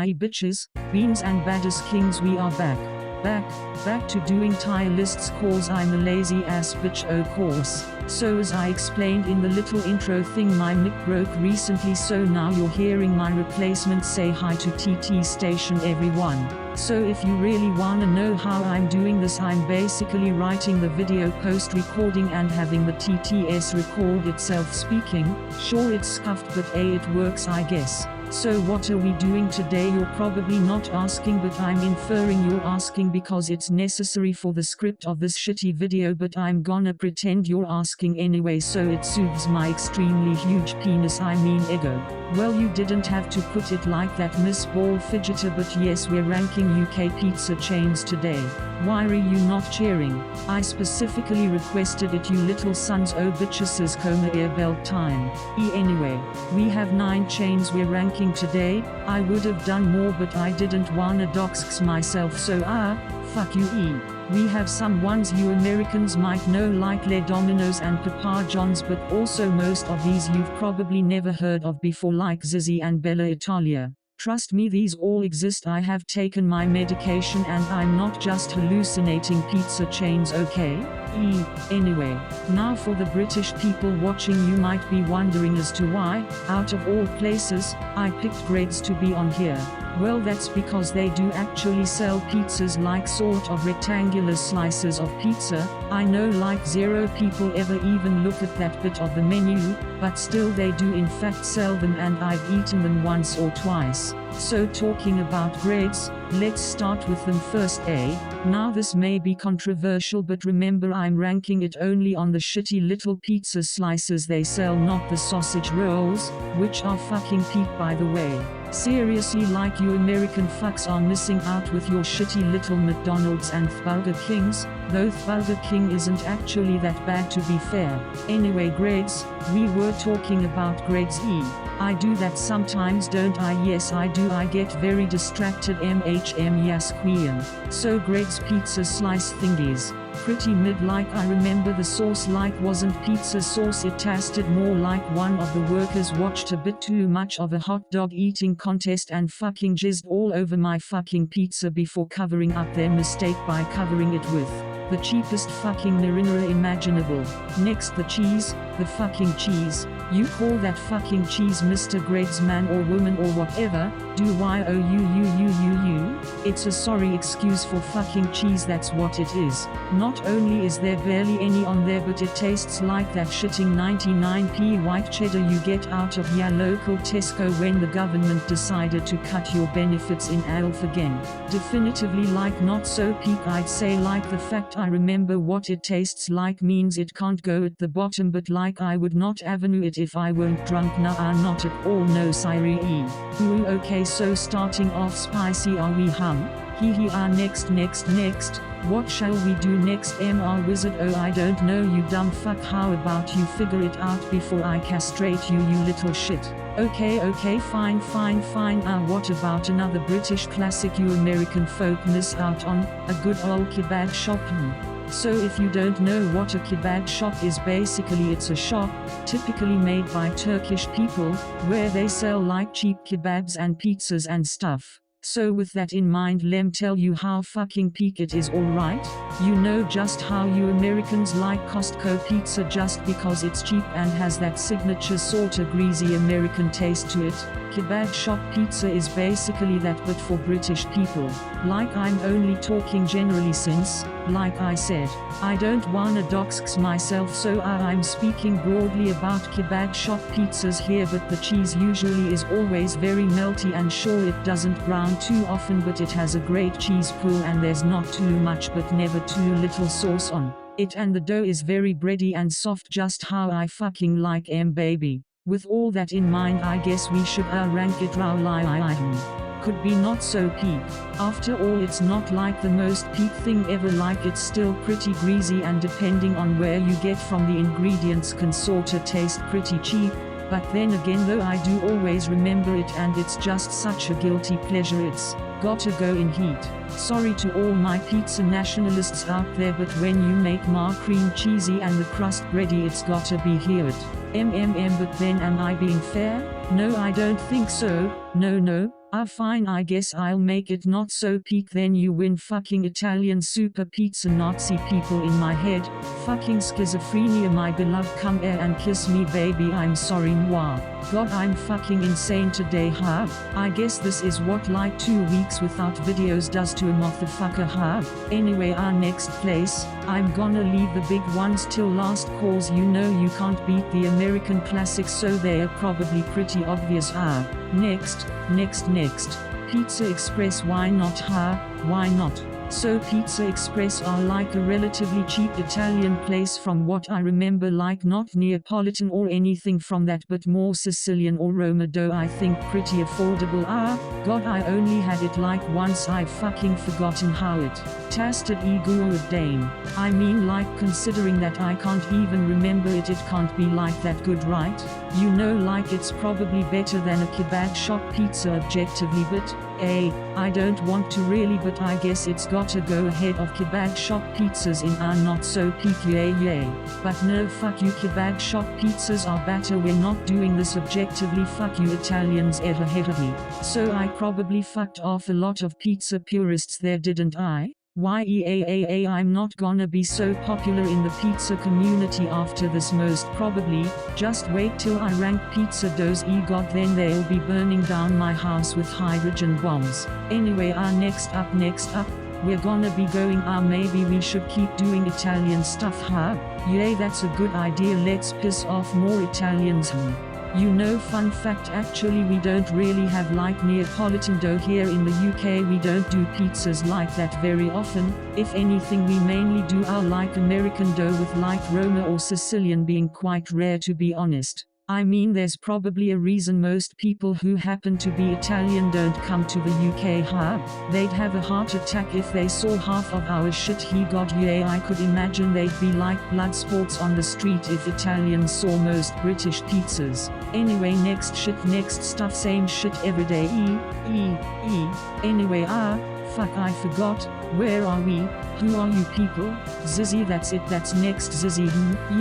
Aye bitches, beans and baddest kings, we are back. Back to doing tier lists cause I'm a lazy ass bitch, of course. So as I explained in the little intro thing, my mic broke recently, so now you're hearing my replacement. Say hi to TT station everyone. So if you really wanna know how I'm doing this, I'm basically writing the video, post recording and having the TTS record itself speaking. Sure it's scuffed but it works I guess. So what are we doing today, you're probably not asking, but I'm inferring you're asking because it's necessary for the script of this shitty video, but I'm gonna pretend you're asking anyway so it soothes my extremely huge penis, I mean ego. Well, you didn't have to put it like that, Miss Ball Fidgeter, but yes, we're ranking UK pizza chains today. Why are you not cheering? I specifically requested it, you little sons o' bitches, coma earbell time. Anyway, we have 9 chains we're ranking today. I would have done more but I didn't wanna dox myself, so fuck you. We have some ones you Americans might know like Le Domino's and Papa John's, but also most of these you've probably never heard of before like Zizzi and Bella Italia. Trust me, these all exist. I have taken my medication and I'm not just hallucinating pizza chains, okay? Anyway, now for the British people watching, you might be wondering as to why, out of all places, I picked Greggs to be on here. Well, that's because they do actually sell pizzas, like sort of rectangular slices of pizza. I know like 0 people ever even look at that bit of the menu, but still they do in fact sell them and I've eaten them once or twice. So talking about Greggs, let's start with them first, Now this may be controversial, but remember I'm ranking it only on the shitty little pizza slices they sell, not the sausage rolls, which are fucking peak by the way. Seriously, like you American fucks are missing out with your shitty little McDonald's and Burger Kings, though Burger King isn't actually that bad to be fair. Anyway, Greggs, we were talking about Greggs. I do that sometimes, don't I? Yes I do, I get very distracted, yes queen. So Greggs pizza slice thingies, pretty mid, like I remember the sauce like wasn't pizza sauce, it tasted more like one of the workers watched a bit too much of a hot dog eating contest and fucking jizzed all over my fucking pizza before covering up their mistake by covering it with the cheapest fucking marinara imaginable. Next, the cheese, the fucking cheese. You call that fucking cheese Mr. Greggs, man or woman or whatever, do you? It's a sorry excuse for fucking cheese, that's what it is. Not only is there barely any on there, but it tastes like that shitting 99p white cheddar you get out of your local Tesco when the government decided to cut your benefits in half again. Definitively like not so peak, I'd say. Like the fact I remember what it tastes like means it can't go at the bottom, but like I would not avenue it if I weren't drunk. Nah, not at all, no siree. Ooh, okay, so starting off spicy, are we next. What shall we do next, Mr. Wizard? Oh, I don't know, you dumb fuck. How about you figure it out before I castrate you, you little shit. Okay, fine. What about another British classic you American folk miss out on, a good old kebab shop? So if you don't know what a kebab shop is, basically it's a shop, typically made by Turkish people, where they sell like cheap kebabs and pizzas and stuff. So with that in mind, lem tell you how fucking peak it is, alright? You know just how you Americans like Costco pizza just because it's cheap and has that signature sorta greasy American taste to it. Kebab shop pizza is basically that, but for British people. Like I'm only talking generally since, like I said, I don't wanna dox myself, so I'm speaking broadly about kebab shop pizzas here, but the cheese usually is always very melty, and sure it doesn't brown too often, but it has a great cheese pool and there's not too much but never too little sauce on it, and the dough is very bready and soft, just how I fucking like baby. With all that in mind, I guess we should rank it. Could be not so peak. After all, it's not like the most peak thing ever, like it's still pretty greasy and depending on where you get from the ingredients can sorta taste pretty cheap. But then again though, I do always remember it and it's just such a guilty pleasure, it's gotta go in heat. Sorry to all my pizza nationalists out there, but when you make mar cream cheesy and the crust bready, it's gotta be here at but then am I being fair? No, I don't think so. No, Ah fine, I guess I'll make it not so peak, then you win. Fucking Italian super pizza Nazi people in my head. Fucking schizophrenia, my beloved, come here and kiss me baby, I'm sorry moi. God, I'm fucking insane today, huh? I guess this is what like 2 weeks without videos does to a motherfucker, huh? Anyway, our next place, I'm gonna leave the big ones till last calls. You know you can't beat the American classics, so they are probably pretty obvious. Next. Pizza Express, why not, huh? Why not? So Pizza Express are like a relatively cheap Italian place from what I remember, like not Neapolitan or anything from that, but more Sicilian or Roma dough. I think pretty affordable. God, I only had it like once, I've fucking forgotten how it tasted. Good dame. I mean, like, considering that I can't even remember it can't be like that good, right? You know, like it's probably better than a kebab shop pizza objectively, but I don't want to really, but I guess it's gotta go ahead of kebab shop pizzas in our not so peak. Yay. But no, fuck you, kebab shop pizzas are better. We're not doing this objectively. Fuck you Italians ever. So I probably fucked off a lot of pizza purists there, didn't I? I'm not gonna be so popular in the pizza community after this, most probably. Just wait till I rank pizza doughs. God, then they'll be burning down my house with hydrogen bombs. Anyway, next up, we're gonna be going, maybe we should keep doing Italian stuff, huh? Yay, that's a good idea. Let's piss off more Italians. You know, fun fact, actually we don't really have like Neapolitan dough here in the UK. We don't do pizzas like that very often. If anything, we mainly do our like American dough, with like Roma or Sicilian being quite rare, to be honest. I mean, there's probably a reason most people who happen to be Italian don't come to the UK, huh? They'd have a heart attack if they saw half of our shit. God, I could imagine they'd be like blood sports on the street if Italians saw most British pizzas. Anyway, next stuff, same shit every day. Anyway, fuck, I forgot. Where are we? Who are you people? Zizzy, that's it, that's next. Zizzy,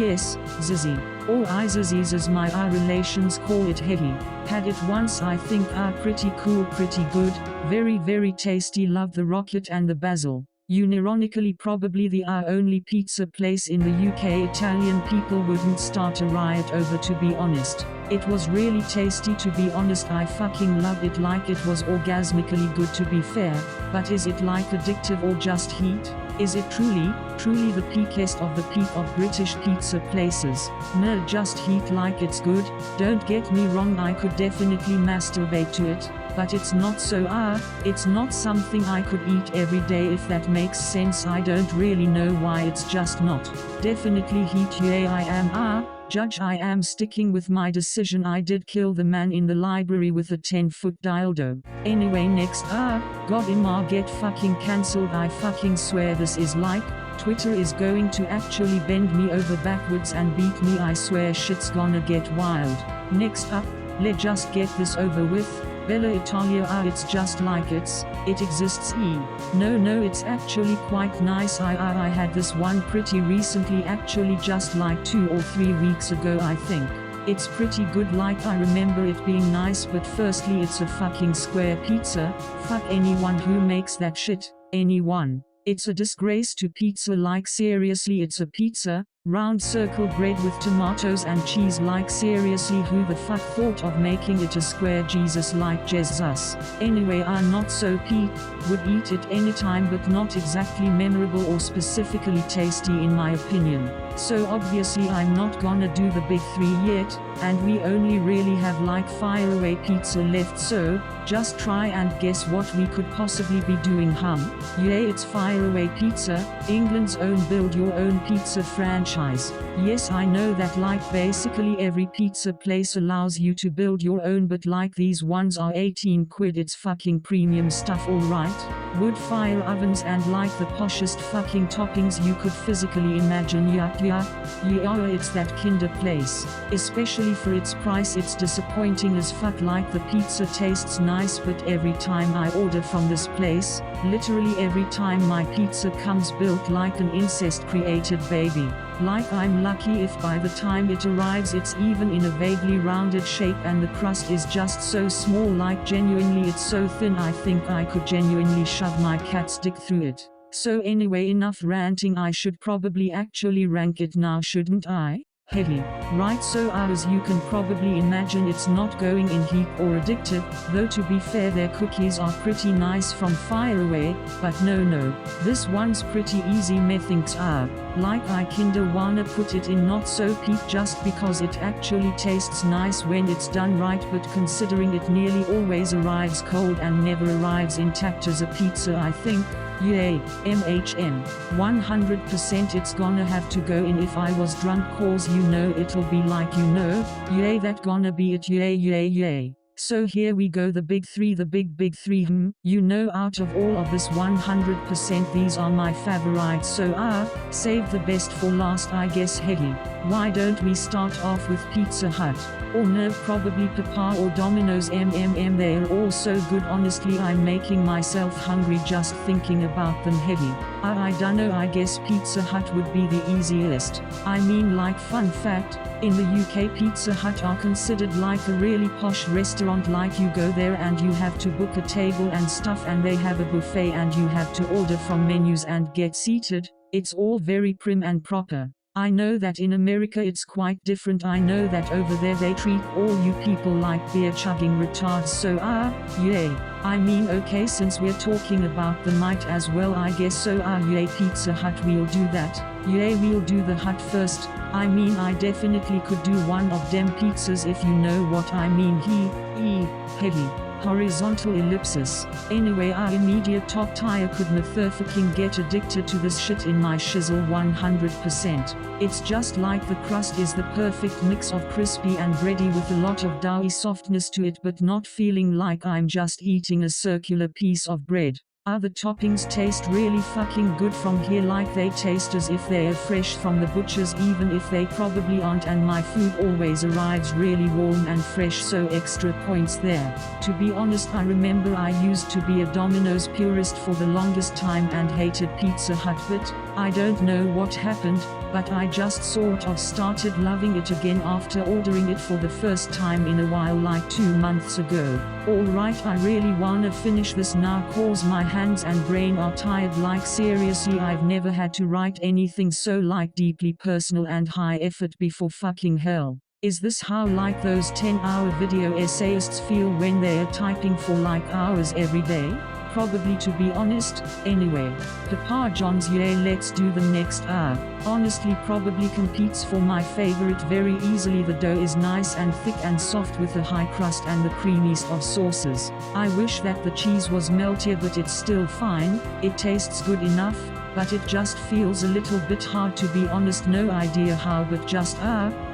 yes, Zizzy. Or Zizzies as my relations call it. Heavy. Had it once, I think. Pretty cool, pretty good. Very, very tasty. Love the rocket and the basil. Unironically, probably the only pizza place in the UK Italian people wouldn't start a riot over, to be honest. It was really tasty, to be honest. I fucking loved it. Like, it was orgasmically good, to be fair. But is it like addictive or just heat? Is it truly the peakest of the peak of British pizza places? No, just heat. Like, it's good. Don't get me wrong, I could definitely masturbate to it. But it's not so, it's not something I could eat every day, if that makes sense. I don't really know why, it's just not. Definitely heat. Judge, I am sticking with my decision. I did kill the man in the library with a 10-foot dildo. Anyway, next, God, get fucking cancelled. I fucking swear this is like, Twitter is going to actually bend me over backwards and beat me. I swear shit's gonna get wild. Next up, let's just get this over with. Bella Italia, it's just like it exists. No, it's actually quite nice. I had this one pretty recently, actually just like 2 or 3 weeks ago, I think. It's pretty good. Like, I remember it being nice, but firstly, it's a fucking square pizza. Fuck anyone who makes that shit. Anyone. It's a disgrace to pizza. Like, seriously, it's a pizza. Round circle bread with tomatoes and cheese. Like, seriously, who the fuck thought of making it a square? Jesus, like Jesus. Anyway, not so peak. Would eat it anytime, but not exactly memorable or specifically tasty in my opinion. So obviously I'm not gonna do the big 3 yet, and we only really have like fire away pizza left, so just try and guess what we could possibly be doing. Yay, it's fire away pizza, England's own build your own pizza franchise. Yes, I know that like basically every pizza place allows you to build your own, but like these ones are 18 quid. It's fucking premium stuff, alright. Wood fire ovens and like the poshest fucking toppings you could physically imagine. Yeah, it's that Kinder place. Especially for its price, it's disappointing as fuck. Like, the pizza tastes nice, but every time I order from this place, literally every time, my pizza comes built like an incest created baby. Like I'm lucky if by the time it arrives it's even in a vaguely rounded shape and the crust is just so small, like genuinely it's so thin I think I could genuinely shove my cat's dick through it. So anyway, enough ranting. I should probably actually rank it now, shouldn't I? Heavy. Right, so as you can probably imagine it's not going in heap or addictive, though to be fair their cookies are pretty nice from fire away, but no, this one's pretty easy methinks. Like I kinda wanna put it in not so peak just because it actually tastes nice when it's done right, but considering it nearly always arrives cold and never arrives intact as a pizza, I think, yay, MHM, 100% it's gonna have to go in if I was drunk, cause you know it'll be like yay that gonna be it, yay. So here we go, the big three, the big three. Out of all of this 100% these are my favorites, so save the best for last I guess. Heavy. Why don't we start off with Pizza Hut? Or no, probably Papa or Domino's. They're all so good, honestly I'm making myself hungry just thinking about them. Heavy. I dunno, I guess Pizza Hut would be the easiest. I mean, like, fun fact, in the UK Pizza Hut are considered like a really posh restaurant, like you go there and you have to book a table and stuff and they have a buffet and you have to order from menus and get seated. It's all very prim and proper. I know that in America it's quite different. I know that over there they treat all you people like beer chugging retards, so yay. I mean, okay, since we're talking about the might as well I guess, so yay Pizza Hut, we'll do that. Yay, we'll do the hut first. I mean, I definitely could do one of them pizzas if you know what I mean. Heavy. Horizontal ellipsis. Anyway, our immediate top tier could motherfucking get addicted to this shit in my shizzle 100%. It's just like the crust is the perfect mix of crispy and bready with a lot of doughy softness to it, but not feeling like I'm just eating a circular piece of bread. Other toppings taste really fucking good from here, like they taste as if they are fresh from the butcher's, even if they probably aren't, and my food always arrives really warm and fresh, so extra points there. To be honest, I remember I used to be a Domino's purist for the longest time and hated Pizza Hut, but I don't know what happened, but I just sort of started loving it again after ordering it for the first time in a while, like 2 months ago. Alright, I really wanna finish this now cause my hands and brain are tired, like seriously I've never had to write anything so like deeply personal and high effort before. Fucking hell. Is this how like those 10-hour video essayists feel when they are typing for like hours every day? Probably, to be honest. Anyway, Papa John's, yay, let's do the next. Honestly probably competes for my favorite very easily. The dough is nice and thick and soft with a high crust and the creamiest of sauces. I wish that the cheese was meltier, but it's still fine. It tastes good enough, but it just feels a little bit hard, to be honest. No idea how, but just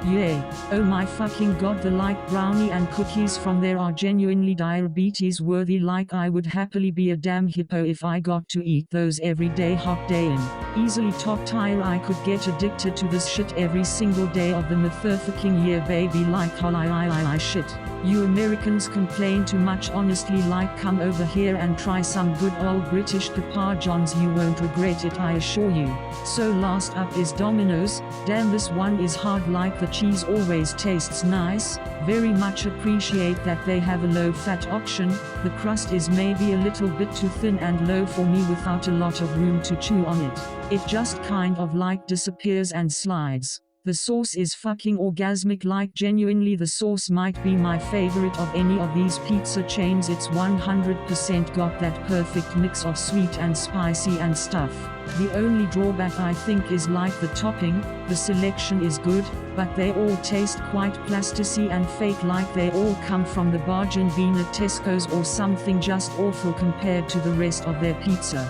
yay. Oh my fucking god, the light brownie and cookies from there are genuinely diabetes worthy. Like I would happily be a damn hippo if I got to eat those every day, hot day in. Easily top tier. I could get addicted to this shit every single day of the motherfucking year, baby. Like I shit. You Americans complain too much, honestly. Like, come over here and try some good old British Papa John's, you won't regret it, I assure you. So last up is Domino's. Damn, this one is hard. Like, the cheese always tastes nice. Very much appreciate that they have a low-fat option. The crust is maybe a little bit too thin and low for me without a lot of room to chew on it. It just kind of like disappears and slides. The sauce is fucking orgasmic. Like, genuinely the sauce might be my favorite of any of these pizza chains. It's 100% got that perfect mix of sweet and spicy and stuff. The only drawback I think is like the topping. The selection is good, but they all taste quite plasticy and fake, like they all come from the bargain bin at Tesco's or something. Just awful compared to the rest of their pizza.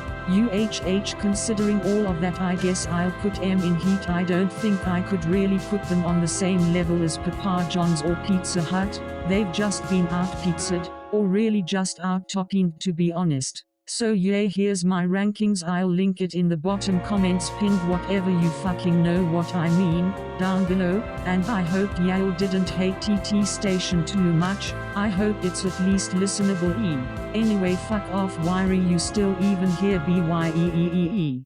Considering all of that, I guess I'll put M in heat. I don't think I could really put them on the same level as Papa John's or Pizza Hut. They've just been out-pizzaed, or really just out-topped, to be honest. So yeah, here's my rankings. I'll link it in the bottom comments pinned, whatever you fucking know what I mean, down below. And I hope y'all didn't hate TT Station too much. I hope it's at least listenable. Anyway, fuck off, Wiry, you still even here, BYEEEE.